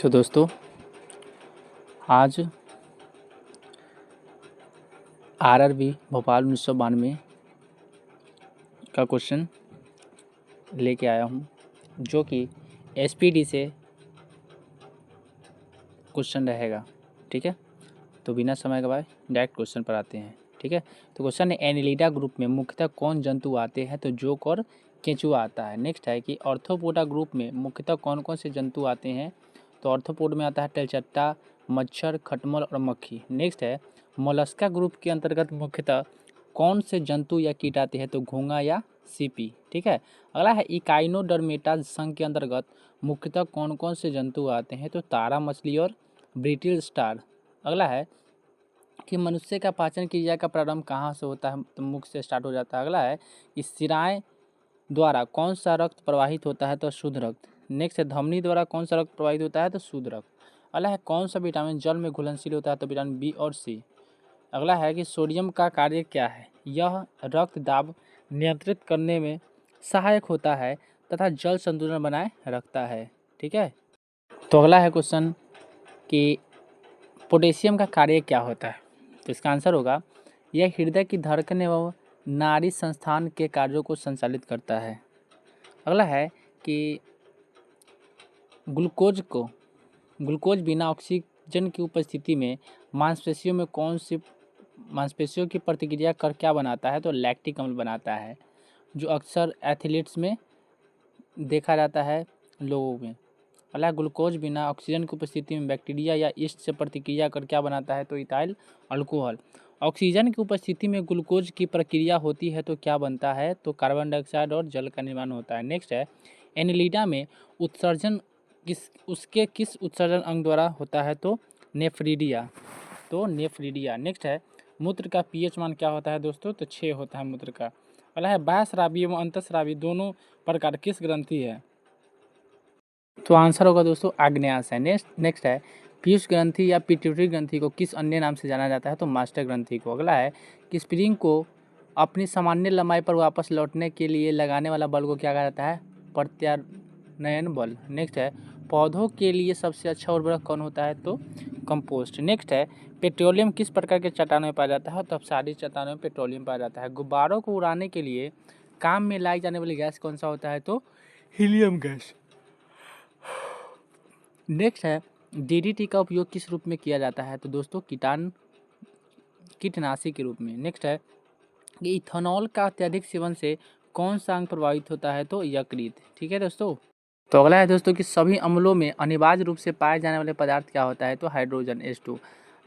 तो दोस्तों आज आरआरबी भोपाल 1992 का क्वेश्चन लेके आया हूँ, जो कि एसपीडी से क्वेश्चन रहेगा। ठीक है, तो बिना समय गवाए डायरेक्ट क्वेश्चन पर आते हैं। ठीक है, तो क्वेश्चन है एनिलिडा ग्रुप में मुख्यतः कौन जंतु आते हैं? तो जोक और केंचुआ आता है। नेक्स्ट है कि ऑर्थोपोडा ग्रुप में मुख्यतः कौन कौन से जंतु आते हैं? तो ऑर्थोपोड में आता है तेलचट्टा, मच्छर, खटमल और मक्खी। नेक्स्ट है मोलस्का ग्रुप के अंतर्गत मुख्यतः कौन से जंतु या कीट आते हैं? तो घोंघा या सीपी। ठीक है, अगला है इकाइनोडर्मेटा संघ के अंतर्गत मुख्यतः कौन कौन से जंतु आते हैं? तो तारा मछली और ब्रिटिल स्टार। अगला है कि मनुष्य का पाचन क्रिया का प्रारंभ कहाँ से होता है? तो मुख से स्टार्ट हो जाता है। अगला है इस शिराएं द्वारा कौन सा रक्त प्रवाहित होता है? तो शुद्ध रक्त। नेक्स्ट है धमनी द्वारा कौन सा रक्त प्रवाहित होता है? तो शुद्ध रक्त। अगला है कौन सा विटामिन जल में घुलनशील होता है? तो विटामिन बी और सी। अगला है कि सोडियम का कार्य क्या है? यह रक्त दाब नियंत्रित करने में सहायक होता है तथा जल संतुलन बनाए रखता है। ठीक है, तो अगला है क्वेश्चन कि पोटेशियम का कार्य क्या होता है? तो इसका आंसर होगा यह हृदय की धड़कन एवं नाड़ी संस्थान के कार्यों को संचालित करता है। अगला है कि ग्लूकोज बिना ऑक्सीजन की उपस्थिति में मांसपेशियों की प्रतिक्रिया कर क्या बनाता है? तो लैक्टिक अम्ल बनाता है, जो अक्सर एथलीट्स में देखा जाता है लोगों में। अगला ग्लूकोज बिना ऑक्सीजन की उपस्थिति में बैक्टीरिया या ईस्ट से प्रतिक्रिया कर क्या बनाता है? तो इथाइल अल्कोहल। ऑक्सीजन की उपस्थिति में ग्लूकोज की प्रक्रिया होती है तो क्या बनता है? तो कार्बन डाइऑक्साइड और जल का निर्माण होता है। नेक्स्ट है एनिलिडा में उत्सर्जन किस उत्सर्जन अंग द्वारा होता है? तो नेफ्रिडिया। नेक्स्ट है मूत्र का पीएच मान क्या होता है दोस्तों? तो 6 होता है मूत्र का। अगला है बाह्यस्रावी एवं अंतःस्रावी दोनों प्रकार किस ग्रंथि है? तो आंसर होगा दोस्तों आग्नेयाशय। नेक्स्ट है पीयूष ग्रंथि या पिट्यूटरी ग्रंथि को किस अन्य नाम से जाना जाता है? तो मास्टर ग्रंथि को। अगला है कि स्प्रिंग को अपनी सामान्य लंबाई पर वापस लौटने के लिए लगाने वाला बल को क्या कहा जाता है? प्रत्यानयन बल। नेक्स्ट है पौधों के लिए सबसे अच्छा उर्वरक कौन होता है? तो कंपोस्ट। नेक्स्ट है पेट्रोलियम किस प्रकार के चट्टानों में पाया जाता है? तो अपसारी चट्टानों में पेट्रोलियम पाया जाता है। गुब्बारों को उड़ाने के लिए काम में लाई जाने वाली गैस कौन सा होता है? तो हीलियम गैस। नेक्स्ट है डीडीटी का उपयोग किस रूप में किया जाता है? तो दोस्तों कीटनाशी के रूप में। नेक्स्ट है कि इथेनॉल का अत्यधिक सेवन से कौन सा अंग प्रभावित होता है? तो यकृत। ठीक है दोस्तों, तो अगला है दोस्तों कि सभी अम्लों में अनिवार्य रूप से पाए जाने वाले पदार्थ क्या होता है? तो हाइड्रोजन H2।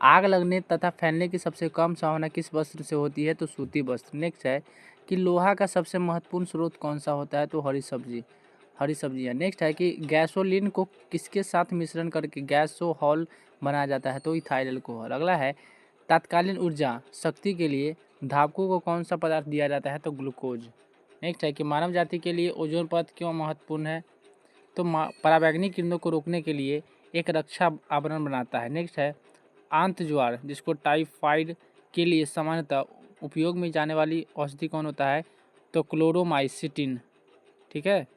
आग लगने तथा फैलने की सबसे कम संभावना किस वस्त्र से होती है? तो सूती वस्त्र। नेक्स्ट है कि लोहा का सबसे महत्वपूर्ण स्रोत कौन सा होता है? तो हरी सब्जियाँ। नेक्स्ट है कि गैसोलीन को किसके साथ मिश्रण करके गैसोहॉल बनाया जाता है? तो इथाइल अल्कोहल। अगला है तात्कालीन ऊर्जा शक्ति के लिए धावकों को कौन सा पदार्थ दिया जाता है? तो ग्लूकोज। नेक्स्ट है कि मानव जाति के लिए ओजोन परत क्यों महत्वपूर्ण है? तो पराबैंगनी किरणों को रोकने के लिए एक रक्षा आवरण बनाता है। नेक्स्ट है आंत ज्वार जिसको टाइफाइड के लिए सामान्यतः उपयोग में जाने वाली औषधि कौन होता है? तो क्लोरोमाइसिटिन। ठीक है,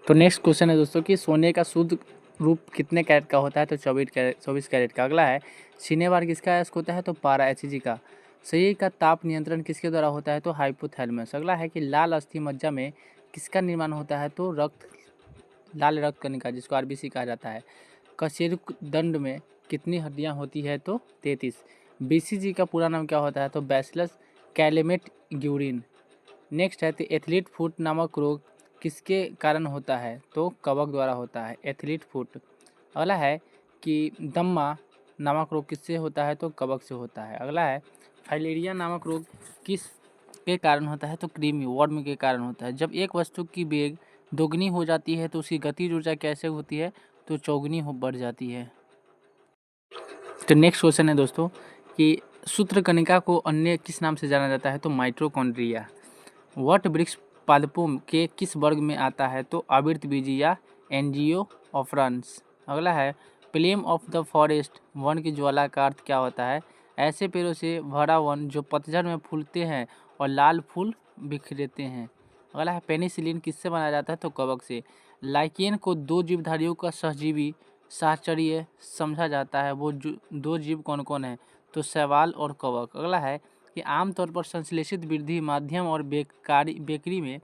तो नेक्स्ट क्वेश्चन है दोस्तों कि सोने का शुद्ध रूप कितने कैरेट का होता है? तो 24 कैरेट का। अगला है सीने बार किसका अयस्क होता है? तो पारा Hg का। शरीर का ताप नियंत्रण किसके द्वारा होता है? तो हाइपोथैलेमस। अगला है कि लाल अस्थि मज्जा में किसका निर्माण होता है? तो लाल रक्त कणिका जिसको आरबीसी कहा जाता है। कशेरुक दंड में कितनी हड्डियां होती है? तो 33। बीसीजी का पूरा नाम क्या होता है? तो बैसिलस कैलेमेट ग्यूरिन। नेक्स्ट है तो एथलीट फुट नामक रोग किसके कारण होता है? तो कवक द्वारा होता है, एथलीट फुट। अगला है कि दम्मा नामक रोग किससे होता है? तो कवक से होता है। अगला है फाइलेरिया नामक रोग किस के कारण होता है? तो कृमि वर्म के कारण होता है। जब एक वस्तु की वेग दोगुनी हो जाती है तो उसकी गतिज ऊर्जा कैसे होती है? तो चौगुनी हो बढ़ जाती है। तो नेक्स्ट क्वेश्चन है दोस्तों कि सूत्रकणिका को अन्य किस नाम से जाना जाता है? तो माइटोकॉन्ड्रिया। वट वृक्ष पादपों के किस वर्ग में आता है? तो आवृतबीजी या एंजियोफ्रंस। अगला है flame of the forest one की ज्वाला का अर्थ क्या होता है? ऐसे पेड़ों से भरा वन जो पतझड़ में फूलते हैं और लाल फूल बिखरेते हैं। अगला है पेनिसिलिन किससे बनाया जाता है? तो कवक से। लाइकेन को 2 जीवधारियों का सहजीवी साहचर्य समझा जाता है वो दो जीव कौन कौन है? तो शैवाल और कवक। अगला है कि आमतौर पर संश्लेषित वृद्धि माध्यम और बेकरी में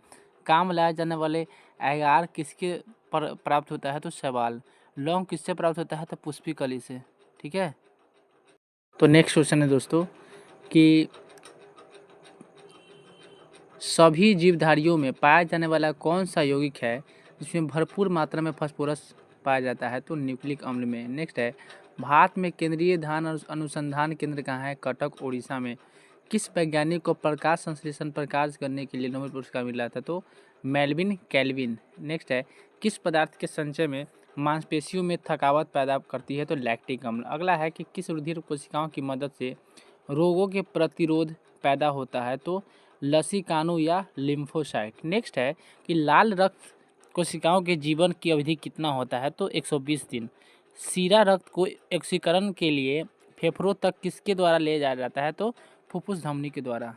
काम लाए जाने वाले अगार किसके पर प्राप्त होता है? तो शैवाल। लौंग किससे प्राप्त होता है? तो पुष्पिकली से। ठीक है, तो नेक्स्ट क्वेश्चन है दोस्तों कि सभी जीवधारियों में पाया जाने वाला कौन सा यौगिक है जिसमें भरपूर मात्रा में फास्फोरस पाया जाता है? तो न्यूक्लिक अम्ल में। नेक्स्ट है भारत में केंद्रीय धान अनुसंधान केंद्र कहाँ है? कटक, उड़ीसा में। किस वैज्ञानिक को प्रकाश संश्लेषण पर कार्य करने के लिए नोबेल पुरस्कार मिला था? तो मेल्विन कैल्विन। नेक्स्ट है किस पदार्थ के संचय में मांसपेशियों में थकावट पैदा करती है? तो लैक्टिक अम्ल। अगला है कि किस रुधिर कोशिकाओं की मदद से रोगों के प्रतिरोध पैदा होता है? तो लसीकाणु या लिम्फोसाइट। नेक्स्ट है कि लाल रक्त कोशिकाओं के जीवन की अवधि कितना होता है? तो 120 दिन। सीरा रक्त को ऑक्सीकरण के लिए फेफड़ों तक किसके द्वारा ले जाया जाता है? तो फुफ्फुस धमनी के द्वारा।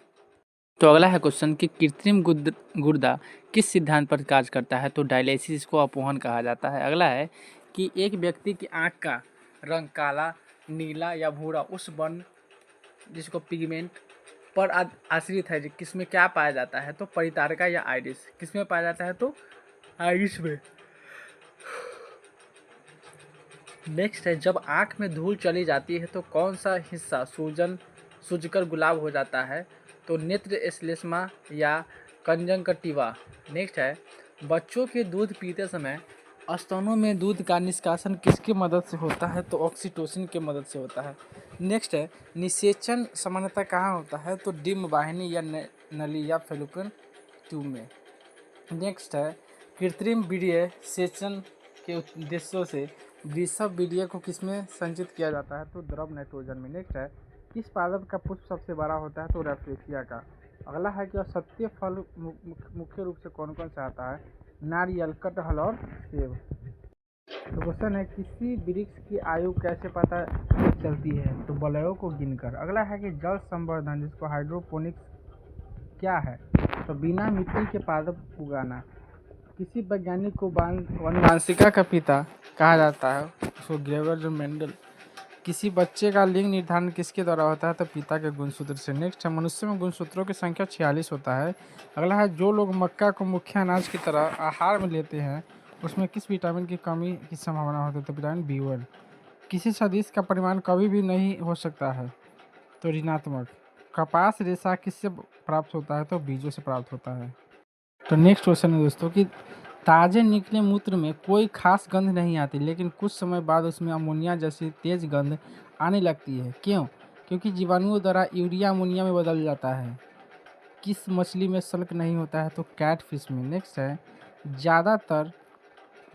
तो अगला है क्वेश्चन कि कृत्रिम गुर्दा किस सिद्धांत पर कार्य करता है? तो डायलिसिस को अपवहन कहा जाता है। अगला है कि एक व्यक्ति की आंख का रंग काला, नीला या भूरा उस वर्ण जिसको पिगमेंट पर आश्रित है, किसमें क्या पाया जाता है? तो परितारका या आइरिस। किसमें पाया जाता है? तो आइरिस में। नेक्स्ट है जब आंख में धूल चली जाती है तो कौन सा हिस्सा सूजकर गुलाब हो जाता है? तो नेत्र श्लेष्मा या कंजंक्टिवा। नेक्स्ट है बच्चों के दूध पीते समय स्तनों में दूध का निष्कासन किसकी मदद से होता है? तो ऑक्सीटोसिन की मदद से होता है। नेक्स्ट है निषेचन सामान्यतः कहाँ होता है? तो डिम्ब वाहिनी या नली या फेलोपियन ट्यूब में। नेक्स्ट है कृत्रिम वीर्य सेचन के उद्देश्यों से वृषभ वीर्य को किसमें संचित किया जाता है? तो द्रव नाइट्रोजन में। नेक्स्ट है किस पादप का पुष्प सबसे बड़ा होता है? तो रैफेसिया का। अगला है कि असत्य फल मुख्य रूप से कौन कौन सा आता है? नारियल, कटहल और सेब। तो क्वेश्चन है किसी वृक्ष की आयु कैसे पता चलती है? तो बलयों को गिनकर। अगला है कि जल संवर्धन जिसको हाइड्रोपोनिक्स क्या है? तो बिना मिट्टी के पादप उगाना। किसी वैज्ञानिक को अनुवांशिकी का पिता कहा जाता है? उसको ग्रेगर मेंडल। किसी बच्चे का लिंग निर्धारण किसके द्वारा होता है? तो पिता के गुणसूत्र से। नेक्स्ट है मनुष्य में गुणसूत्रों की संख्या 46 होता है। अगला है जो लोग मक्का को मुख्य अनाज की तरह आहार में लेते हैं उसमें किस विटामिन की कमी की संभावना होती है? तो विटामिन B1। किसी सदिश का परिमाण कभी भी नहीं हो सकता है? तो ऋणात्मक। कपास रेशा किससे प्राप्त होता है? तो बीजों से प्राप्त होता है। तो नेक्स्ट क्वेश्चन है दोस्तों कि ताजे निकले मूत्र में कोई खास गंध नहीं आती लेकिन कुछ समय बाद उसमें अमोनिया जैसी तेज गंध आने लगती है, क्यों? क्योंकि जीवाणुओं द्वारा यूरिया अमोनिया में बदल जाता है। किस मछली में सल्क नहीं होता है? तो कैट फिश में। नेक्स्ट है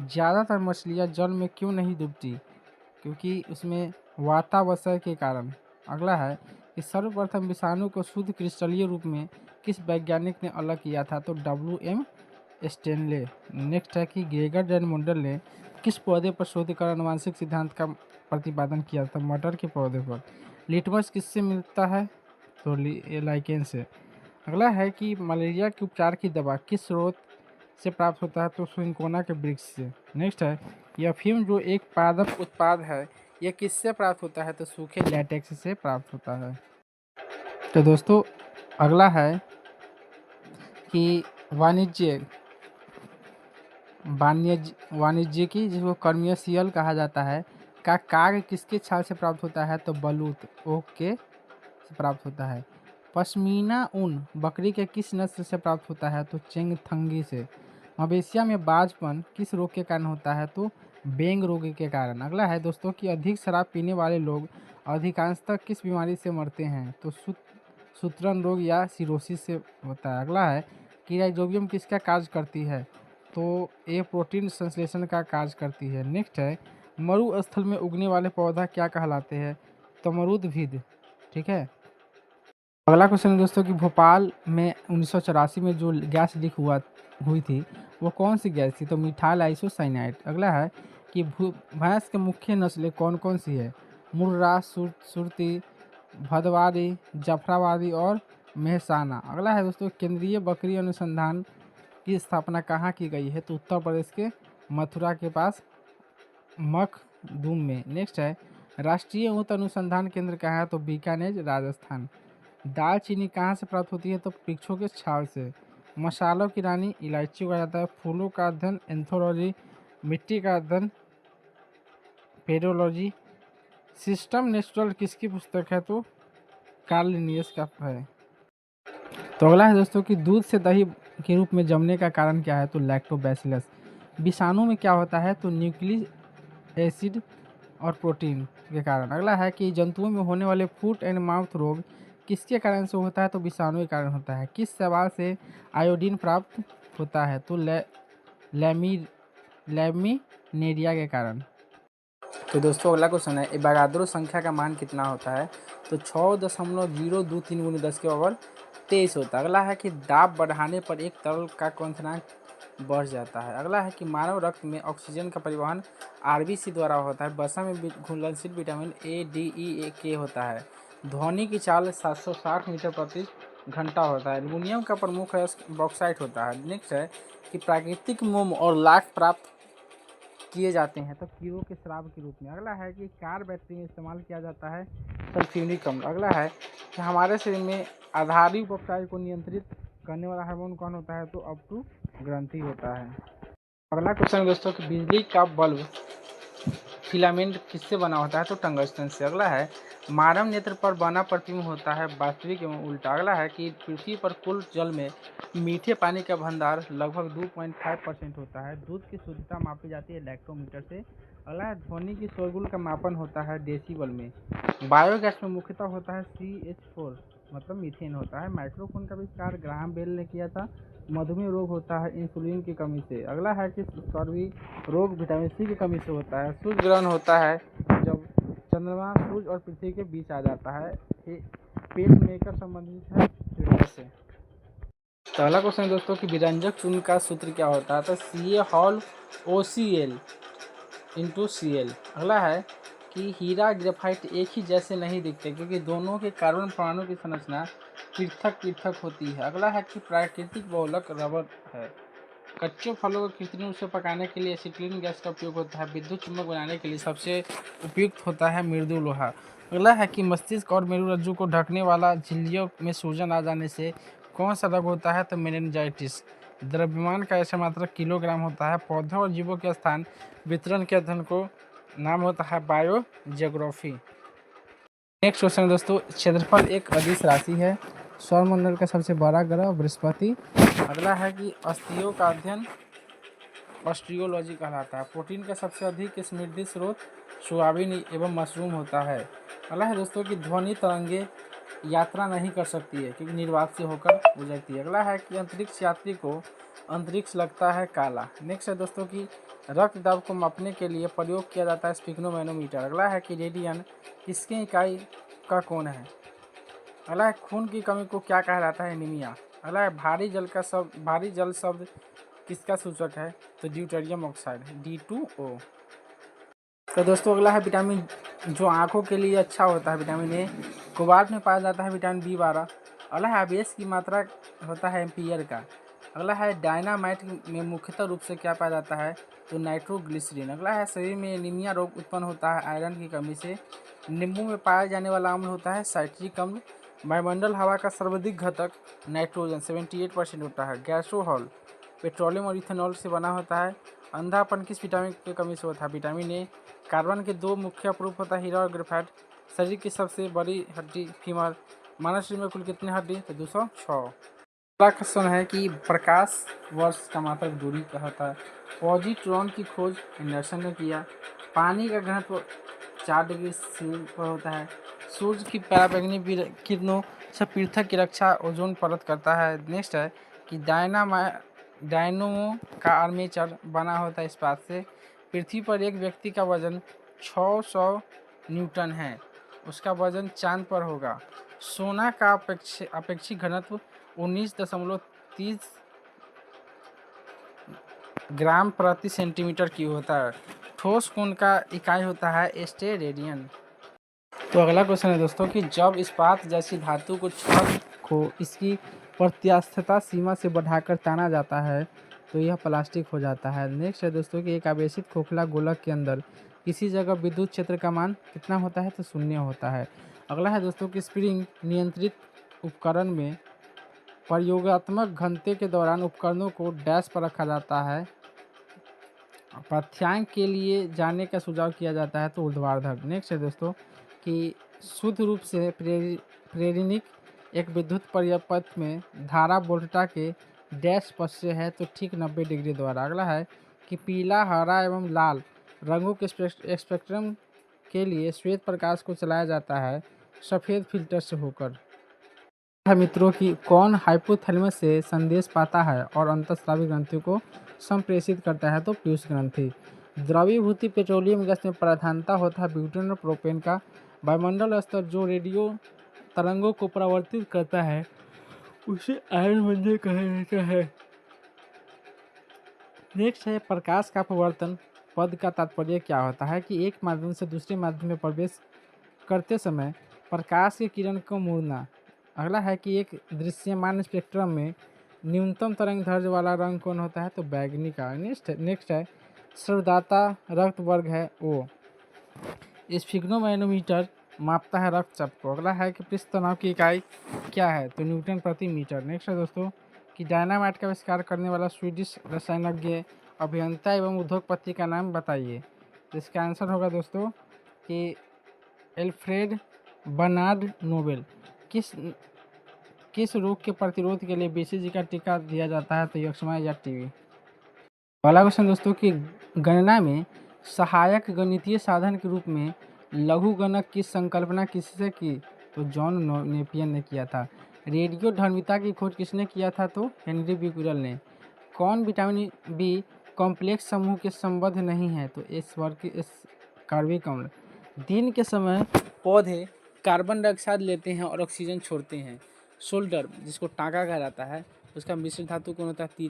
ज़्यादातर मछलियाँ जल में क्यों नहीं डूबती? क्योंकि उसमें वातावरण के कारण। अगला है कि सर्वप्रथम विषाणु को शुद्ध क्रिस्टलीय रूप में किस वैज्ञानिक ने अलग किया था? तो WM स्टेनले। नेक्स्ट है कि ग्रेगर जैन मुंडल ने किस पौधे पर शोध कर आनुवंशिक सिद्धांत का प्रतिपादन किया था? मटर के पौधे पर। लिटमस किससे मिलता है? तो लाइकेन से। अगला है कि मलेरिया के उपचार की दवा किस स्रोत से प्राप्त होता है? तो सिंकोना के वृक्ष से। नेक्स्ट है यह अफीम जो एक पादप उत्पाद है यह किससे प्राप्त होता है? तो सूखे लैटेक्स से प्राप्त होता है। तो दोस्तों अगला है कि वाणिज्यिकी जिसको कमर्शियल कहा जाता है का काग किसके छाल से प्राप्त होता है? तो बलूत ओक के से प्राप्त होता है। पश्मीना ऊन बकरी के किस नस्ल से प्राप्त होता है? तो चेंगथंगी से। मवेशिया में बाजपन किस रोग के कारण होता है? तो बेंग रोग के कारण। अगला है दोस्तों कि अधिक शराब पीने वाले लोग अधिकांशतः किस बीमारी से मरते हैं? तो सूत्रण रोग या सिरोसिस से होता है। अगला है कि राइजोबियम किसका कार्य करती है? तो ये प्रोटीन संश्लेषण का कार्य करती है। नेक्स्ट है मरुस्थल में उगने वाले पौधा क्या कहलाते हैं? तो मरुदभिद। ठीक है, अगला क्वेश्चन है दोस्तों कि भोपाल में 1984 में जो गैस लीक हुई थी वो कौन सी गैस थी? तो मिथाइल आइसोसाइनाइड। अगला है कि भैंस के मुख्य नस्लें कौन कौन सी है? मुर्रा, सुरती, भदवारी, जाफराबादी और मेहसाना। अगला है दोस्तों केंद्रीय बकरी अनुसंधान की स्थापना कहाँ की गई है? तो उत्तर प्रदेश के मथुरा के पास मख धूम में। नेक्स्ट है राष्ट्रीय ऊँट अनुसंधान केंद्र कहाँ है? तो बीकानेर राजस्थान। दालचीनी कहाँ से प्राप्त होती है? तो वृक्षों के छाल से। मसालों की रानी इलायची उगाया जाता है। फूलों का अध्ययन एंथोलॉजी। मिट्टी का अध्ययन पेडोलॉजी। सिस्टम नेचुरल किसकी पुस्तक है? तो कार्ल लिनियस का है। तो अगला है दोस्तों कि दूध से दही के रूप में जमने का कारण क्या है? तो लैक्टोबैसिलस। विषाणु में क्या होता है? तो न्यूक्लिक एसिड और प्रोटीन के कारण। अगला है कि जंतुओं में होने वाले फुट एंड माउथ रोग किसके कारण से होता है? तो विषाणु के कारण होता है। किस शैवाल से आयोडीन प्राप्त होता है? तो लैमिनेरिया के कारण। तो दोस्तों अगला क्वेश्चन है एवोगाड्रो संख्या का मान कितना होता है? तो 6.023 × 10⁻23 होता है। अगला है कि दाब बढ़ाने पर एक तरल का क्वथनांक बढ़ जाता है। अगला है कि मानव रक्त में ऑक्सीजन का परिवहन आरबीसी द्वारा होता है। वसा में घुलनशील विटामिन ए डी ई के होता है। ध्वनि की चाल 760 मीटर प्रति घंटा होता है। एल्युमिनियम का प्रमुख बॉक्साइट होता है। नेक्स्ट है कि प्राकृतिक मोम और लाख प्राप्त किए जाते हैं तो कीड़ों के श्राप के रूप में। अगला है कि कार बैटरी में इस्तेमाल किया जाता है सल्फ्यूरिक अम्ल। अगला है कि हमारे शरीर में आधारी उपचार को नियंत्रित करने वाला हार्मोन कौन होता है? तो अपटू ग्रंथि होता है। अगला क्वेश्चन है दोस्तों कि बिजली का बल्ब फिलामेंट किससे बना होता है? तो टंगस्टन से। अगला है मानव नेत्र पर बना प्रतिबिंब होता है वास्तविक एवं उल्टा। अगला है कि पृथ्वी पर कुल जल में मीठे पानी का भंडार लगभग 2.5% होता है। दूध की शुद्धता मापी जाती है लैक्टोमीटर से। अगला है ध्वनि की शोरगुल का मापन होता है डेसिबल में। बायोगैस में मुख्यतः होता है CH4 मतलब मीथेन होता है। माइक्रोफोन का आविष्कार ग्राहम बेल ने किया था। मधुमेह रोग होता है इंसुलिन की कमी से। अगला है कि स्कर्वी रोग विटामिन सी की कमी से होता है। सूर्य ग्रहण होता है जब चंद्रमा सूर्य और पृथ्वी के बीच आ जाता है। पेस मेकर संबंधित है हृदय से। तो अगला क्वेश्चन है दोस्तों कि विरंजक चूर्ण का सूत्र क्या होता है? तो CaOCl इंटू Cl। अगला है कि हीरा ग्रेफाइट एक ही जैसे नहीं दिखते क्योंकि दोनों के कार्बन परमाणु की संरचना पृथक पृथक होती है। अगला है कि प्राकृतिक बहुलक रबर है। कच्चे फलों को कृत्रिम रूप से पकाने के लिए एसिटिलीन गैस का उपयोग होता है। विद्युत चुम्बक बनाने के लिए सबसे उपयुक्त होता है मृदु लोहा। अगला है कि मस्तिष्क और मेरुरज्जु को ढकने वाला झिल्लियों में सूजन आ जाने से कौन सा रोग होता है? तो मेनिंजाइटिस। द्रव्यमान का ऐसा मात्रा किलोग्राम होता है। पौधों और जीवों के स्थान वितरण के अध्ययन को नाम होता है बायोजियोग्राफी। नेक्स्ट क्वेश्चन है दोस्तों क्षेत्रफल एक अदिश राशि है। सौरमंडल का सबसे बड़ा ग्रह बृहस्पति। अगला है कि अस्थियों का अध्ययन ऑस्ट्रियोलॉजी कहलाता है। प्रोटीन का सबसे अधिक समृद्धि स्रोत सोयाबीन एवं मशरूम होता है। अगला है दोस्तों कि ध्वनि तरंगे यात्रा नहीं कर सकती है क्योंकि निर्वात से होकर गुजरती है। अगला है कि अंतरिक्ष यात्री को अंतरिक्ष लगता है काला। नेक्स्ट है दोस्तों कि रक्त दाब को मापने के लिए प्रयोग किया जाता है स्पिग्नोमैनोमीटर। अगला है कि रेडियन किसकी इकाई का कोण है? अगला है खून की कमी को क्या कहा जाता है? एनीमिया। अगला है भारी जल शब्द किसका सूचक है? तो ड्यूटेरियम ऑक्साइड D2O। तो दोस्तों अगला है विटामिन जो आंखों के लिए अच्छा होता है विटामिन ए। कोबाल्ट में पाया जाता है विटामिन B12। अगला है आवेश की मात्रा होता है एम्पियर का। अगला है डायनामाइट में मुख्यतः रूप से क्या पाया जाता है? तो नाइट्रोग्लिसरीन। अगला है शरीर में एनीमिया रोग उत्पन्न होता है आयरन की कमी से। नींबू में पाया जाने वाला अम्ल होता है साइट्रिक अम्ल। वायुमंडल हवा का सर्वाधिक घटक नाइट्रोजन 78% होता है। गैसोहॉल पेट्रोलियम और इथेनॉल से बना होता है। अंधापन किस विटामिन की कमी से होता है? Vitamin A. कार्बन के दो मुख्य अप्रूप होता है हीरा और ग्रेफाइट। शरीर की सबसे बड़ी हड्डी फीमर। मानव शरीर में कुल कितनी हड्डी? तो 206। अगला क्वेश्चन है कि प्रकाश वर्ष का मात्रक दूरी क्या होता है? पॉजिट्रॉन की खोज एंडरसन ने किया। पानी का घनत्व 4 डिग्री सेल्सियस पर होता है। सूर्य की पराबैंगनी किरणों से पृथक की रक्षा ओजोन परत करता है। नेक्स्ट है कि डायनामो का आर्मेचर बना होता है इस्पात से। पृथ्वी पर एक व्यक्ति का वजन 600 न्यूटन है। उसका वजन चांद पर होगा। सोना का अपेक्षित घनत्व 19.30 ग्राम प्रति सेंटीमीटर की होता है। ठोस कोण का इकाई होता है स्टेरेडियन। तो अगला क्वेश्चन है दोस्तों कि जब इस्पात जैसी धातु को छड़ को इसकी प्रत्यास्थता सीमा से बढ़ाकर ताना जाता है तो यह प्लास्टिक हो जाता है। नेक्स्ट है दोस्तों कि एक आवेशित खोखला गोलक के अंदर किसी जगह विद्युत क्षेत्र का मान कितना होता है, तो 0 होता है। अगला है दोस्तों कि स्प्रिंग नियंत्रित उपकरण में प्रयोगात्मक घंटे के दौरान उपकरणों को डैश पर रखा जाता है। पाठ्यांक के लिए जाने का सुझाव किया जाता है, तो ऊर्ध्वाधर। नेक्स्ट है दोस्तों कि शुद्ध रूप से प्रेरणिक एक विद्युत परिपथ में धारा वोल्टता के डैश पथ से है, तो ठीक 90 डिग्री द्वारा। अगला है कि पीला, हरा एवं लाल रंगों के स्पेक्ट्रम के लिए श्वेत प्रकाश को चलाया जाता है सफ़ेद फिल्टर से होकर। है मित्रों कि कौन हाइपोथैलेमस से संदेश पाता है और अंतःस्रावी ग्रंथि को संप्रेषित करता है, तो पीयूष ग्रंथि। द्रवीभूति पेट्रोलियम गैस में प्रधानता होता है ब्यूटेन और प्रोपेन का। वायुमंडल स्तर जो रेडियो तरंगों को परावर्तित करता है उसे आयन मंडल कहा जाता है। नेक्स्ट है प्रकाश का अपवर्तन पद का तात्पर्य क्या होता है, कि एक माध्यम से दूसरे माध्यम में प्रवेश करते समय प्रकाश की किरण को मोड़ना। अगला है कि एक दृश्यमान स्पेक्ट्रम में न्यूनतम तरंग दैर्ध्य वाला रंग कौन होता है, तो बैगनी का। नेक्स्ट है श्रवदाता रक्त वर्ग है ओ। स्फिग्नोमैनोमीटर मापता है रक्तचाप को। अगला है कि पृष्ठ तनाव की इकाई क्या है, तो न्यूटन प्रति मीटर। नेक्स्ट है दोस्तों कि डायनामाइट का आविष्कार करने वाला स्वीडिश रसायनज्ञ, अभियंता एवं उद्योगपति का नाम बताइए। तो इसका आंसर होगा दोस्तों कि एल्फ्रेड बर्नार्ड नोबेल। किस रोग के प्रतिरोध के लिए बीसीजी का टीका दिया जाता है, तो यक्ष्मा या टीबी। पहला क्वेश्चन दोस्तों कि गणना में सहायक गणितीय साधन के रूप में लघु गणक की संकल्पना किससे की, तो जॉन नेपियर ने किया था। रेडियो धर्मिता की खोज किसने किया था, तो हेनरी बिक्यूरेल ने। कौन विटामिन बी कॉम्प्लेक्स समूह के संबद्ध नहीं है, तो इस कार्बिक अम्ल। दिन के समय पौधे कार्बन डाइऑक्साइड लेते हैं और ऑक्सीजन छोड़ते हैं। शोल्डर जिसको टाँका कहा जाता है उसका मिश्र धातु कौन होता है,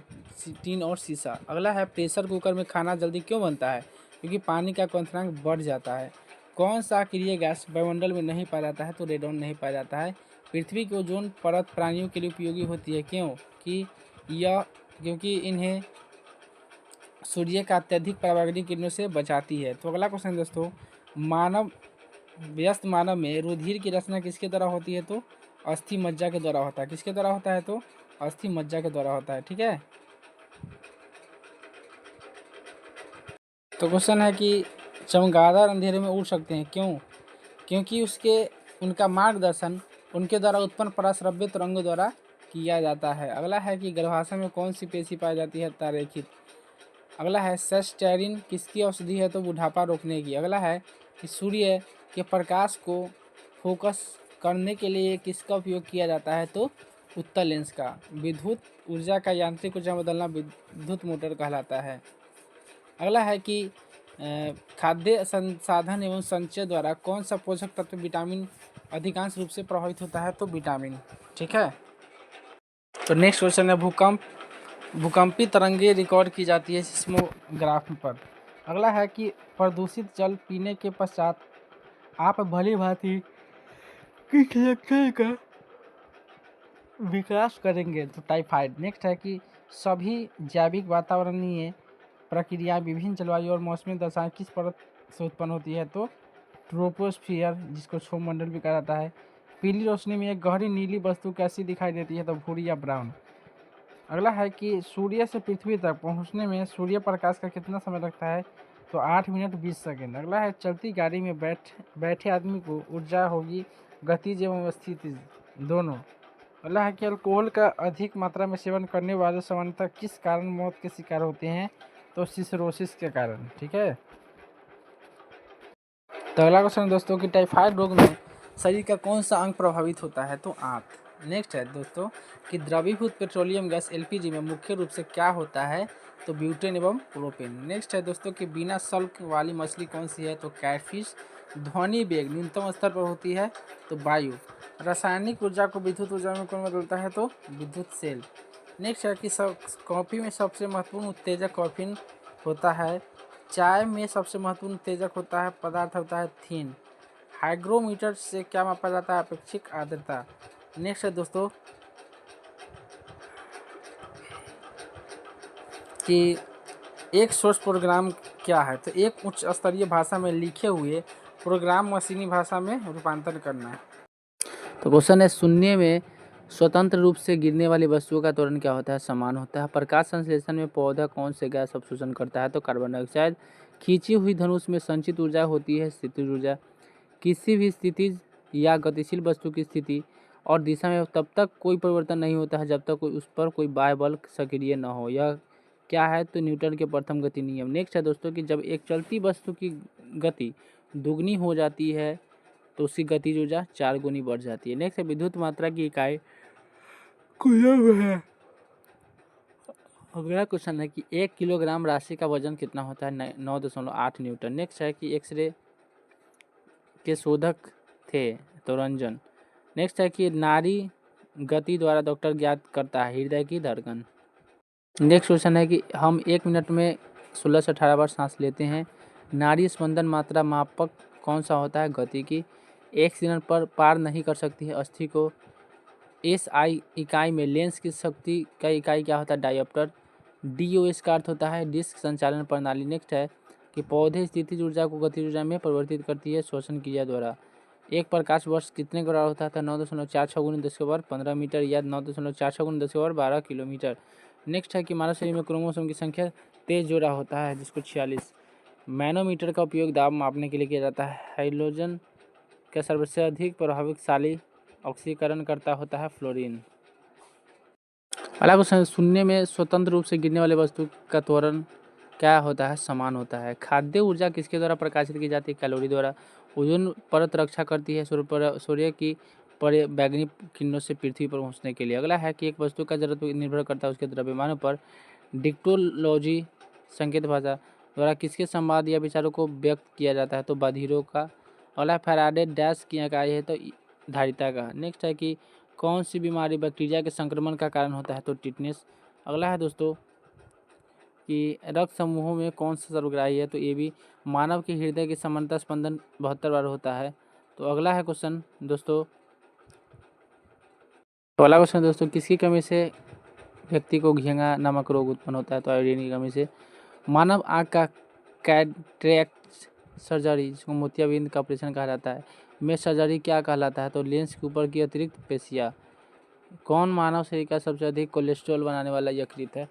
टीन और सीसा। अगला है प्रेशर कुकर में खाना जल्दी क्यों बनता है, क्योंकि पानी का क्वथनांक बढ़ जाता है। कौन सा अक्रिय गैस वायुमंडल में नहीं पाया जाता है, तो रेडॉन नहीं पाया जाता है। पृथ्वी की ओजोन परत प्राणियों के लिए उपयोगी होती है, क्योंकि इन्हें सूर्य का अत्यधिक पराबैंगनी किरणों से बचाती है। तो अगला क्वेश्चन दोस्तों व्यस्त मानव में रुधिर की रचना किसके द्वारा होती है, तो अस्थि मज्जा के द्वारा होता है। किसके द्वारा होता है, तो अस्थि मज्जा के द्वारा होता है। ठीक है। तो क्वेश्चन है कि चमगादड़ अंधेरे में उड़ सकते हैं, क्यों, क्योंकि उनका मार्गदर्शन उनके द्वारा उत्पन्न पराश्रव्य तरंगों द्वारा किया जाता है। अगला है कि गर्भाशय में कौन सी पेशी पाई जाती है, तारेखित। अगला है सेस्टेरिन किसकी औषधि है, तो बुढ़ापा रोकने की। अगला है कि सूर्य के प्रकाश को फोकस करने के लिए किसका उपयोग किया जाता है, तो उत्तल लेंस का। विद्युत ऊर्जा का यांत्रिक ऊर्जा बदलना विद्युत मोटर कहलाता है। अगला है कि खाद्य संसाधन एवं संचय द्वारा कौन सा पोषक तत्व विटामिन अधिकांश रूप से प्रभावित होता है, तो विटामिन। ठीक है। तो नेक्स्ट क्वेश्चन है भूकंपी तरंगे रिकॉर्ड की जाती है सिस्मोग्राफ पर। अगला है कि प्रदूषित जल पीने के पश्चात आप भली भांति किस लक्षण का विकास करेंगे, तो टाइफाइड। नेक्स्ट है कि सभी जैविक वातावरणीय प्रक्रिया विभिन्न जलवायु और मौसमी दशाएं किस परत से उत्पन्न होती है, तो ट्रोपोस्फियर जिसको क्षोभमंडल भी कहा जाता है। पीली रोशनी में एक गहरी नीली वस्तु कैसी दिखाई देती है, तो भूरी या ब्राउन। अगला है कि सूर्य से पृथ्वी तक पहुंचने में सूर्य प्रकाश का कितना समय लगता है, तो 8 मिनट 20 सेकेंड। अगला है चलती गाड़ी में बैठे आदमी को ऊर्जा होगी गतिज एवं स्थिति दोनों। अगला है कि अल्कोहल का अधिक मात्रा में सेवन करने वाले सामान्यतः किस कारण मौत के शिकार होते हैं, तो सिसरोसिस के कारण। ठीक है। तो अगला क्वेश्चन दोस्तों कि टाइफाइड रोग में शरीर का कौन सा अंग प्रभावित होता है, तो आँख। नेक्स्ट है दोस्तों कि द्रवीभूत पेट्रोलियम गैस एलपीजी में मुख्य रूप से क्या होता है, तो ब्यूटेन एवं प्रोपेन। नेक्स्ट है दोस्तों कि बिना सल्क वाली मछली कौन सी है, तो कैटफिश। ध्वनि वेग न्यूनतम स्तर पर होती है, तो वायु। रासायनिक ऊर्जा को विद्युत ऊर्जा में कौन बदलता है, तो विद्युत सेल। नेक्स्ट है कि कॉफ़ी में सबसे महत्वपूर्ण उत्तेजक कॉफीन होता है। चाय में सबसे महत्वपूर्ण उत्तेजक होता है पदार्थ होता है थीन। हाइग्रोमीटर से क्या मापा जाता है, अपेक्षिक आर्द्रता। नेक्स्ट है दोस्तों कि एक सोर्स प्रोग्राम क्या है? तो एक उच्च स्तरीय भाषा में लिखे हुए प्रोग्राम मशीनी भाषा में रूपांतरण करना है। तो क्वेश्चन है, शून्य में स्वतंत्र रूप से गिरने वाली वस्तुओं का त्वरण क्या होता है? समान होता है। प्रकाश संश्लेषण में पौधा कौन से गैस अवशोषण करता है? तो कार्बन डाइऑक्साइड। खींची हुई धनुष में संचित ऊर्जा होती है स्थितिज ऊर्जा। किसी भी स्थितिज या गतिशील वस्तु की स्थिति और दिशा में तब तक कोई परिवर्तन नहीं होता है जब तक कोई उस पर कोई बाह्य बल सक्रिय न हो। यह क्या है? तो न्यूटन के प्रथम गति नियम। नेक्स्ट है दोस्तों कि जब एक चलती वस्तु की गति दुगनी हो जाती है तो उसकी गतिज ऊर्जा 4 गुनी बढ़ जाती है। नेक्स्ट है विद्युत मात्रा की इकाई कूलम है। अगला क्वेश्चन है कि 1 किलोग्राम राशि का वजन कितना होता है? 9.8 न्यूटन। नेक्स्ट है कि एक्सरे के शोधक थे तो रंजन। नेक्स्ट है कि नाड़ी गति द्वारा डॉक्टर ज्ञात करता है हृदय की धड़कन। नेक्स्ट क्वेश्चन है कि हम 1 मिनट में 16 से 18 बार सांस लेते हैं। नाड़ी स्पंदन मात्रा मापक कौन सा होता है? गति की। 1 सेकंड पर पार नहीं कर सकती है अस्थि को। SI इकाई में लेंस की शक्ति का इकाई क्या होता है? डायोप्टर। DOS का अर्थ होता है डिस्क संचालन प्रणाली। नेक्स्ट है कि पौधे स्थितिज ऊर्जा को गतिज ऊर्जा में परिवर्तित करती है श्वसन क्रिया द्वारा। एक प्रकाश वर्ष कितने के बराबर होता था? 9.46 गुनी 10⁻15 मीटर या 9.46 गुनी 10⁻12 किलोमीटर। नेक्स्ट है कि मानव शरीर में क्रोमोसोम की संख्या 23 जोड़ा होता है जिसको 46। मैनोमीटर का उपयोग दाब मापने के लिए किया जाता है। हाइड्रोजन का सबसे अधिक प्रभावशाली ऑक्सीकरण करता होता है फ्लोरीन। अगला क्वेश्चन, शून्य में स्वतंत्र रूप से गिरने वाले वस्तु का त्वरण क्या होता है? समान होता है। खाद्य ऊर्जा किसके द्वारा प्रकाशित की जाती है? कैलोरी द्वारा। ओजोन परत रक्षा करती है सूर्य की बैगनी किरणों से पृथ्वी पर पहुंचने के लिए। अगला है कि एक वस्तु का जरूरत निर्भर करता है उसके द्रव्यमान पर। डिक्टोलॉजी संकेत भाषा द्वारा किसके संवाद या विचारों को व्यक्त किया जाता है? तो बधिरों का। अगला फैराडे डैश की इकाई है तो धारिता का। नेक्स्ट है कि कौन सी बीमारी बैक्टीरिया के संक्रमण का कारण होता है? तो टिटनेस। अगला है दोस्तों कि रक्त समूहों में कौन सा सर्वग्राही है? तो AB। मानव के हृदय की सामान्यतः स्पंदन 72 बार होता है। तो अगला है क्वेश्चन दोस्तों, तो अगला क्वेश्चन दोस्तों, किसकी कमी से व्यक्ति को घेंगा नामक रोग उत्पन्न होता है? तो आयोडीन की कमी से। मानव आँख का कैटरेक्ट सर्जरी जिसको मोतियाबिंद का ऑपरेशन कहा जाता है में सर्जरी क्या कहलाता है? तो लेंस के ऊपर की अतिरिक्त पेशियाँ। कौन मानव शरीर का सबसे अधिक कोलेस्ट्रॉल बनाने वाला यकृत है?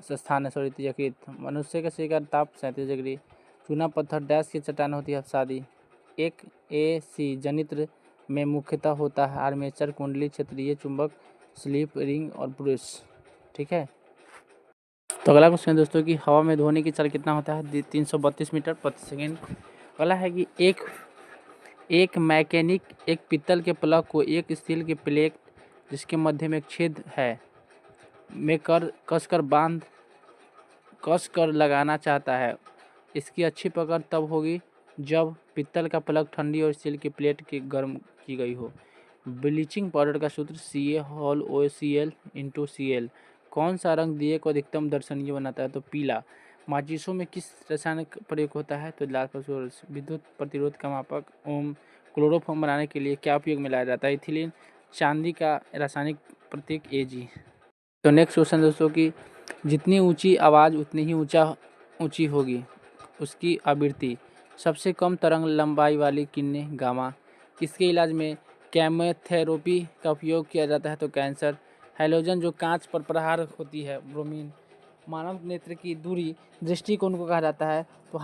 स्थान है यकृत। मनुष्य के शरीर का ताप 37 डिग्री। चूना पत्थर डैश की चट्टान होती है? शादी। एक AC जनित्र में मुख्यतः होता है आर्मेचर, कुंडली, क्षेत्रीय चुंबक, स्लिप रिंग और ब्रश। ठीक है। तो अगला क्वेश्चन है दोस्तों कि हवा में ध्वनि की चाल कितना होता है? 332 मीटर प्रति सेकेंड। अगला है कि एक मैकेनिक एक पीतल के प्लग को एक स्टील के प्लेट जिसके मध्य में एक छेद है में कस कर लगाना चाहता है। इसकी अच्छी पकड़ तब होगी जब पीतल का प्लग ठंडी और स्टील की प्लेट की गर्म की गई हो। ब्लीचिंग पाउडर का सूत्र CaOCl/Cl। कौन सा रंग दिए को अधिकतम दर्शनीय बनाता है? तो पीला। माचिसों में किस रासायनिक प्रयोग होता है? तो लाल फास्फोरस। विद्युत प्रतिरोध का मापक ओम। क्लोरोफॉर्म बनाने के लिए क्या उपयोग में लाया जाता है? इथिलीन। चांदी का रासायनिक प्रतीक Ag। तो नेक्स्ट क्वेश्चन दोस्तों कि जितनी ऊंची आवाज़ उतनी ही ऊंची होगी उसकी आवृत्ति। सबसे कम तरंग लंबाई वाली किरणें गामा। किसके इलाज में केमोथेरेपी का उपयोग किया जाता है? तो कैंसर। हैलोजन जो कांच पर प्रहार होती है ब्रोमीन। मानव नेत्र की दूरी दृष्टिकोण को कहा जाता है? तो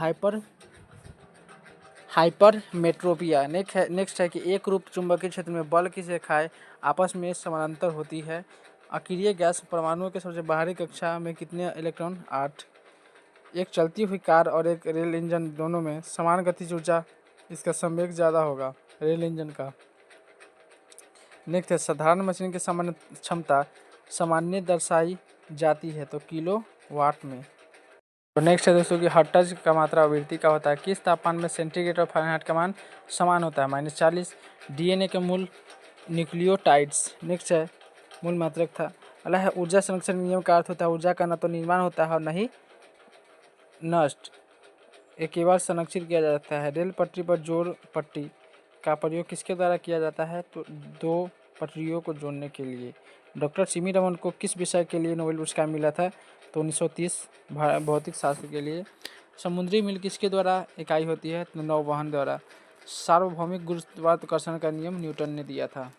हाइपरमेट्रोपिया। नेक्स्ट है कि एक रूप चुंबकीय क्षेत्र में बल की रेखाएं आपस में समानांतर होती है। अक्रिय गैस परमाणुओं के सबसे बाहरी कक्षा में कितने इलेक्ट्रॉन? 8। एक चलती हुई कार और एक रेल इंजन दोनों में समान गतिज ऊर्जा इसका संवेग ज़्यादा होगा रेल इंजन का। नेक्स्ट है साधारण मशीन की सामान्य क्षमता सामान्य दर्शाई जाती है तो किलो वाट में। तो नेक्स्ट है दोस्तों कि हर्ट्ज का मात्रा आवृत्ति का होता है? किस तापमान में सेंटीग्रेड और फ़ारेनहाइट का मान समान होता है? -40। DNA के मूल न्यूक्लियोटाइड्स। नेक्स्ट है मूल मात्रक था। अगला है ऊर्जा संरक्षण नियम का अर्थ होता है ऊर्जा का न तो निर्माण होता है और न ही नष्ट, ये केवल संरक्षित किया जाता है। रेल पटरी पर जोड़ पट्टी का प्रयोग किसके द्वारा किया जाता है? तो 2 पटरियों को जोड़ने के लिए। डॉक्टर सीवी रमन को किस विषय के लिए नोबेल पुरस्कार मिला था? तो 1930 भौतिक शास्त्र के लिए। समुद्री मील किसके द्वारा इकाई होती है? तो नौवहन द्वारा। सार्वभौमिक गुरुत्वाकर्षण का नियम न्यूटन ने दिया था।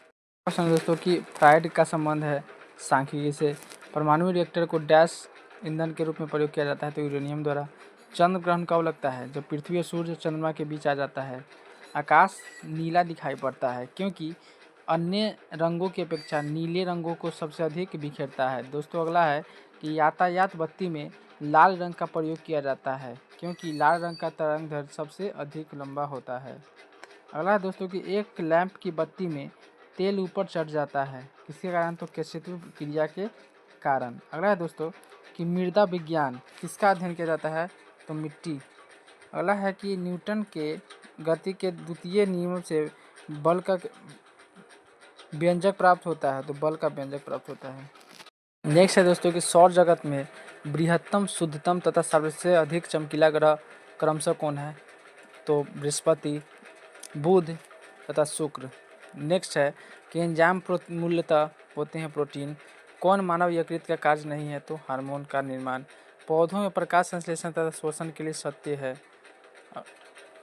प्रश्न दोस्तों कि फ्राइड का संबंध है सांख्यिकी से। परमाणु रिएक्टर को डैश ईंधन के रूप में प्रयोग किया जाता है? तो यूरेनियम द्वारा। चंद्र ग्रहण कब लगता है? जब पृथ्वी और सूर्य चंद्रमा के बीच आ जाता है। आकाश नीला दिखाई पड़ता है क्योंकि अन्य रंगों की अपेक्षा नीले रंगों को सबसे अधिक बिखेरता है। दोस्तों अगला है कि यातायात बत्ती में लाल रंग का प्रयोग किया जाता है क्योंकि लाल रंग का तरंगदैर्घ्य सबसे अधिक लंबा होता है। अगला है दोस्तों कि एक लैंप की बत्ती में तेल ऊपर चढ़ जाता है किसके कारण? तो केशित्व क्रिया के कारण। अगला है दोस्तों कि मृदा विज्ञान किसका अध्ययन किया जाता है? तो मिट्टी। अगला है कि न्यूटन के गति के द्वितीय नियम से बल का व्यंजक प्राप्त होता है? तो बल का व्यंजक प्राप्त होता है। नेक्स्ट है दोस्तों कि सौर जगत में बृहत्तम, शुद्धतम तथा सबसे अधिक चमकीला ग्रह क्रमशः कौन है? तो बृहस्पति, बुध तथा शुक्र। नेक्स्ट है कि एंजाइम मूलतः होते हैं प्रोटीन। कौन मानव यकृत का कार्य नहीं है? तो हार्मोन का निर्माण। पौधों में प्रकाश संश्लेषण तथा श्वसन के लिए सत्य है।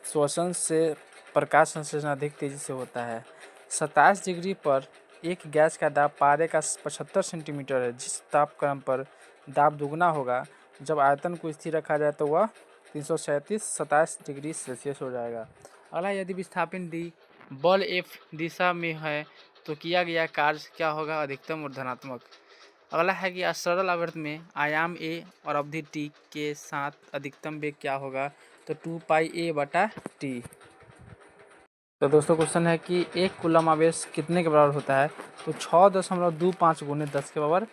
श्वसन से प्रकाश संश्लेषण अधिक तेजी से होता है। 27 डिग्री पर एक गैस का दाब पारे का 75 सेंटीमीटर है। जिस तापक्रम पर दाब दुगना होगा जब आयतन को स्थिर रखा जाए तो वह 337 डिग्री सेल्सियस हो जाएगा। अगला यदि विस्थापन डी बल एफ दिशा में है तो किया गया कार्य क्या होगा? अधिकतम और धनात्मक। अगला है कि सरल आवर्त में आयाम ए और अवधि टी के साथ अधिकतम वेग क्या होगा? तो 2πa/t। तो दोस्तों क्वेश्चन है कि एक कूलम आवेश कितने के बराबर होता है? तो 6.25 × 10⁸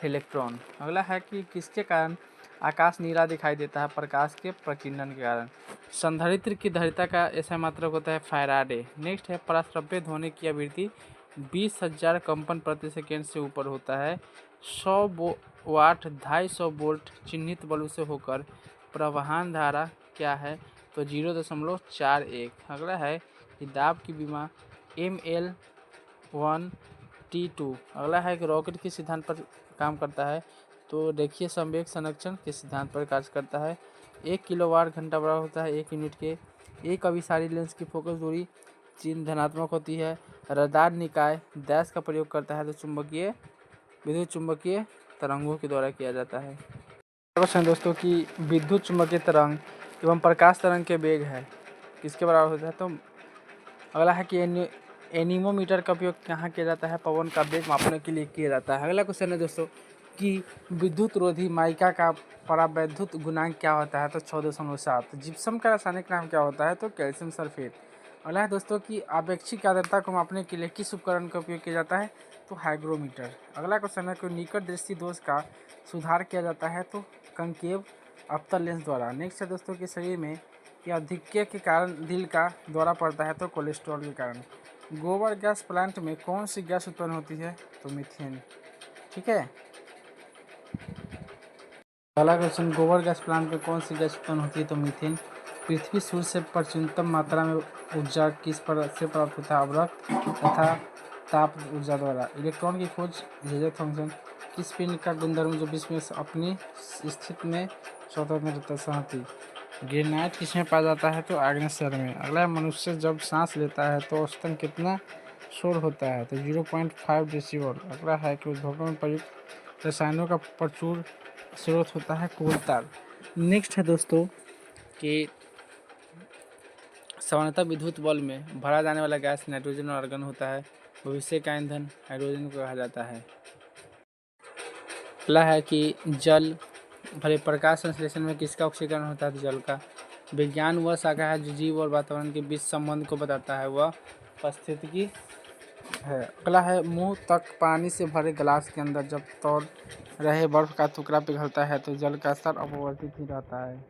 इलेक्ट्रॉन। अगला है कि किसके कारण आकाश नीला दिखाई देता है? प्रकाश के प्रकीर्णन के कारण। संधारित्र की धारिता का ऐसा मात्रक होता है फैराडे। नेक्स्ट है पराश्रव्य ध्वनि की आवृत्ति 20,000 कंपन प्रति सेकेंड से ऊपर होता है। 100 वाट 250 वोल्ट चिन्हित बल्ब से होकर प्रवाहन धारा क्या है? तो 0.41। अगला है कि दाब की विमा ML1T2। अगला है कि रॉकेट किस सिद्धांत पर काम करता है? तो देखिए संवेग संरक्षण के सिद्धांत पर कार्य करता है। 1 किलोवाट घंटा बराबर होता है 1 यूनिट के। एक अभिसारी लेंस की फोकस दूरी चिन्ह धनात्मक होती है। रडार निकाय डैश का प्रयोग करता है? तो विद्युत चुंबकीय तरंगों के द्वारा किया जाता है। प्रश्न दोस्तों कि विद्युत चुंबकीय तरंग एवं प्रकाश तरंग के वेग है किसके बराबर होता है? तो अगला है कि एनीमोमीटर का उपयोग कहाँ किया जाता है? पवन का वेग मापने के लिए किया जाता है। अगला क्वेश्चन है दोस्तों कि विद्युत रोधी माइका का परावैद्युत गुणांक क्या होता है? तो 6.7। जिप्सम का रासायनिक नाम क्या होता है? तो कैल्शियम सल्फेट। अगला है दोस्तों कि आपेक्षिक आर्द्रता को मापने के लिए किस उपकरण का उपयोग किया जाता है? तो हाइग्रोमीटर। अगला क्वेश्चन है कि निकट दृष्टि दोष का सुधार किया जाता है? तो कंकेव अवतल लेंस द्वारा। नेक्स्ट है दोस्तों कि शरीर में या अधिक्य के कारण दिल का दौरा पड़ता है? तो कोलेस्ट्रॉल के कारण। गोबर गैस प्लांट में कौन सी गैस उत्पन्न होती है? तो मीथेन। ठीक है। अगला क्वेश्चन गोबर गैस प्लांट में कौन सी गैस उत्पन्न होती है? तो मीथेन। पृथ्वी सूर्य से प्रचुरतम मात्रा में ऊर्जा किस पर से प्राप्त होता है? अवरक्त तथा ताप ऊर्जा द्वारा। इलेक्ट्रॉन की खोज जेजे थॉमसन। किस पिंड का गुणधर्म जो विश्व में अपनी स्थिति में स्वतंत्र सहती? ग्रेनाइट किसमें पाया जाता है? तो आग्नेय में। अगला मनुष्य जब सांस लेता है तो औसतन कितना शोर होता है? तो 0.5 डेसिबल। अगला है कि उद्योगों में प्रयुक्त रसायनों का प्रचुर स्रोत होता है कोल तार। नेक्स्ट है दोस्तों कि सामान्यतः विद्युत बल्ब में भरा जाने वाला गैस नाइट्रोजन और आर्गन होता है। भविष्य का ईंधन हाइड्रोजन को कहा जाता है। अगला है कि जल भले प्रकाश संश्लेषण में किसका ऑक्सीकरण होता है? तो जल का। विज्ञान वह शाखा है जो जीव और वातावरण के बीच संबंध को बताता है, वह पारिस्थितिकी है। अगला है मुंह तक पानी से भरे गिलास के अंदर जब तौल रहे बर्फ का टुकड़ा पिघलता है तो जल का स्तर अपरिवर्तित ही रहता है।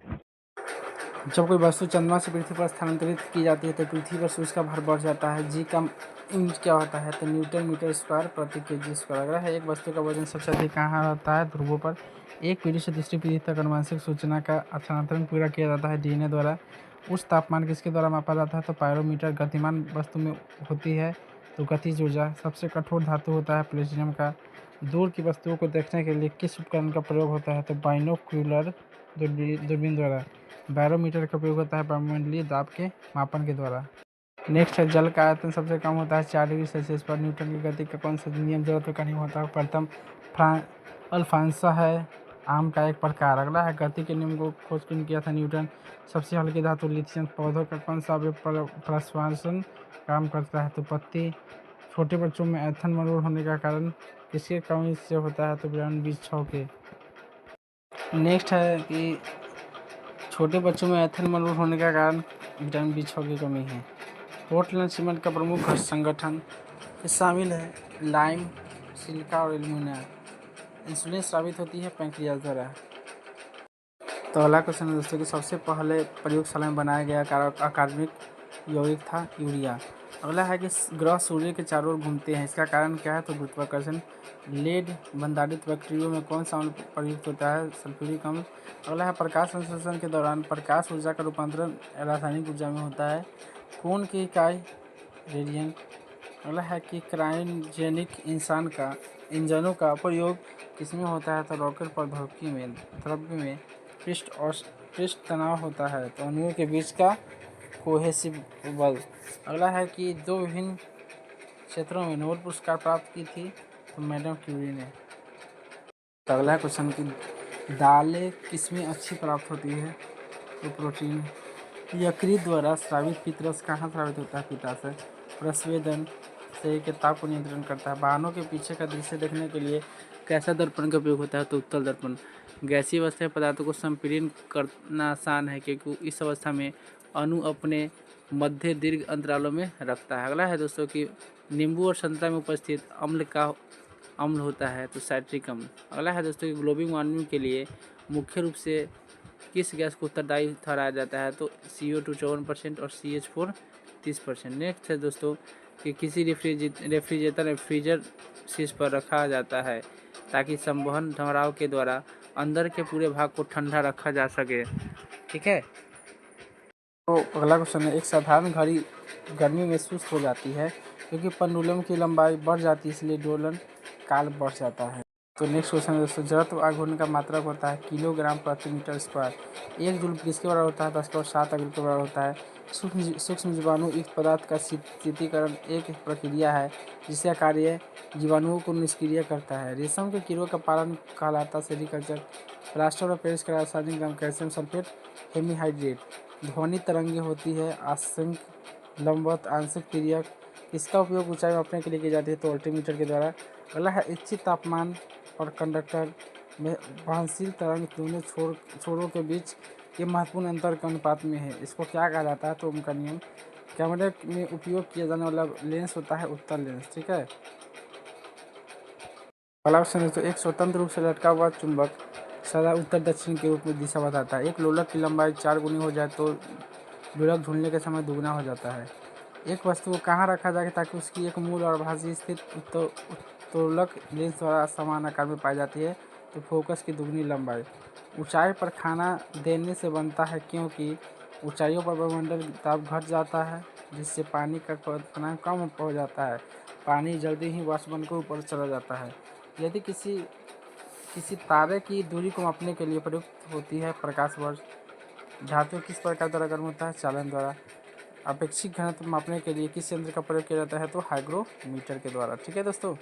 जब कोई वस्तु चंद्रमा से पृथ्वी पर स्थानांतरित की जाती है तो पृथ्वी पर सूर्य का भार बढ़ जाता है। जी का यूनिट क्या होता है? तो न्यूटन मीटर स्क्वायर प्रति केजी स्क्वायर। अगला है एक वस्तु का वजन सबसे अधिक कहाँ रहता है? ध्रुवों पर। एक पीढ़ी से दूसरी पीढ़ी तक आनुवंशिक सूचना का स्थानांतरण पूरा किया जाता है डीएनए द्वारा। उच्च तापमान किसके द्वारा मापा जाता है? तो पायरोमीटर। गतिमान वस्तु में होती है तो गतिज ऊर्जा। सबसे कठोर धातु होता है प्लेटिनम का। दूर की वस्तुओं को देखने के लिए किस उपकरण का प्रयोग होता है? तो बाइनोक्यूलर दूरबीन द्वारा। बैरोमीटर का प्रयोग होता है वायुमंडलीय दाब के मापन के द्वारा। नेक्स्ट है जल का आयतन सबसे कम होता है 4 डिग्री सेल्सियस पर। न्यूटन की गति का कौन सा नियम जरूरत का नियम होता है? प्रथम अल्फांसा है आम का एक प्रकार। अगला है गति के नियम को खोज किन किया था? न्यूटन। सबसे हल्की धातु लिथियम। पौधों का कौन सा अवयव प्रश्वासन काम करता है? तो पत्ती। छोटे बच्चों में ऐंथन मरोड़ होने का कारण किसके कमी से होता है? तो विटामिन B6 के। नेक्स्ट है कि छोटे बच्चों में ऐंथन मरोड़ होने का कारण विटामिन B6 की कमी है। पोर्टलैंड सीमेंट का प्रमुख संगठन शामिल है लाइम, सिलिका और एल्यूमिनियम। इंसुलिन स्रावित होती है पैंक्रियाज द्वारा। तो अगला क्वेश्चन है दोस्तों कि सबसे पहले प्रयोगशाला में बनाया गया अकार्बनिक यौगिक था यूरिया। अगला है कि ग्रह सूर्य के चारों ओर घूमते हैं, इसका कारण क्या है? तो गुरुत्वाकर्षण। लेड बंधारित बैक्टीरियो में कौन सा अम्ल प्रयुक्त होता है? सल्फ्यूरिक अम्ल। अगला है प्रकाश संश्लेषण के दौरान प्रकाश ऊर्जा का रूपांतरण रासायनिक ऊर्जा में होता है कौन की इकाई? रेडियन। अगला है कि क्रायोजेनिक इंजनों का प्रयोग किसमें होता है? तो रॉकेट प्रौद्योगिकी में। द्रव्य में पृष्ठ तनाव होता है तो अणुओं के बीच का कोहेसिव बल। अगला है कि दो विभिन्न क्षेत्रों में नोबेल पुरस्कार प्राप्त की थी तो मैडम क्यूरी ने। तो अगला क्वेश्चन कि दालें किसमें अच्छी प्राप्त होती है? तो प्रोटीन। यकृत द्वारा स्रावित पित्तरस कहाँ स्रावित होता है? पिता से। प्रस्वेदन शरीर के ताप को नियंत्रण करता है। वाहनों के पीछे का दृश्य देखने के लिए कैसा दर्पण का उपयोग होता है? तो उत्तल दर्पण। गैसीय अवस्था में पदार्थों को संपीड़न करना आसान है क्योंकि इस अवस्था में अणु अपने मध्य दीर्घ अंतरालों में रखता है। अगला है दोस्तों कि नींबू और संतरा में उपस्थित अम्ल होता है तो साइट्रिक अम्ल। अगला है दोस्तों कि ग्लोबल वार्मिंग के लिए मुख्य रूप से किस गैस को उत्तरदायी ठहराया जाता है? तो CO2 54% और CH4 30%। नेक्स्ट है दोस्तों कि किसी रेफ्रिजरेटर में फ्रीजर शीर्ष पर रखा जाता है ताकि संवहन ठहराव के द्वारा अंदर के पूरे भाग को ठंडा रखा जा सके। ठीक है, तो अगला क्वेश्चन है एक साधारण घड़ी गर्मी में सुस्त हो जाती है क्योंकि पेंडुलम की लंबाई बढ़ जाती है इसलिए दोलन काल बढ़ जाता है। तो नेक्स्ट क्वेश्चन है दोस्तों जड़त्व आघूर्ण का मात्रक होता है किलोग्राम प्रति मीटर स्क्वायर। एक जूल किसके बराबर होता है? 10⁻7 के बराबर होता है। सूक्ष्म जीवाणु युक्त पदार्थ का शीतलीकरण एक प्रक्रिया है जिसका कार्य जीवाणुओं को निष्क्रिय करता है। रेशम के कीड़ों का पालन कहलाता है सेरिकल्चर। प्लास्टर ऑफ पेरिस का रासायनिक नाम कैल्शियम सल्फेट हेमीहाइड्रेट। ध्वनि तरंगे होती है आंशिक लंबवत आंशिक तिर्यक। इसका उपयोग ऊंचाई मापने के लिए किया जाती है तो अल्टीमीटर के द्वारा। अगला है इच्छित तापमान और कंडक्टर में वहनशील तरंग दोनों छोरों के बीच ये महत्वपूर्ण अंतर के अनुपात में है। इसको क्या कहा जाता है? तो उनका नियम। कैमरे में उपयोग किया जाने वाला लेंस होता है उत्तल लेंस। ठीक है, अगला क्वेश्चन है तो एक स्वतंत्र रूप से लटका हुआ चुंबक सदा उत्तर दक्षिण के रूप में दिशा बताता है। एक लोलक की लंबाई 4 गुनी हो जाए तो लोलक झूलने के समय दुगना हो जाता है। एक वस्तु को कहाँ रखा जाए ताकि उसकी एक मूल और भाज्य स्थित उत्तोलक लेंस द्वारा समान आकार में पाई जाती है? तो फोकस की दुगनी लंबाई। ऊंचाई पर खाना देने से बनता है क्योंकि ऊंचाइयों पर वायुमंडल दाब घट जाता है जिससे पानी का क्वथनांक कम हो जाता है। पानी जल्दी ही वाष्प बनकर ऊपर चला जाता है। यदि किसी तारे की दूरी को मापने के लिए प्रयुक्त होती है प्रकाश वर्ष। धातु किस प्रकार द्वारा गर्म होता है? चालन द्वारा। अपेक्षित घनत्व मापने के लिए किस यंत्र का प्रयोग किया जाता है? तो हाइग्रोमीटर के द्वारा। ठीक है दोस्तों।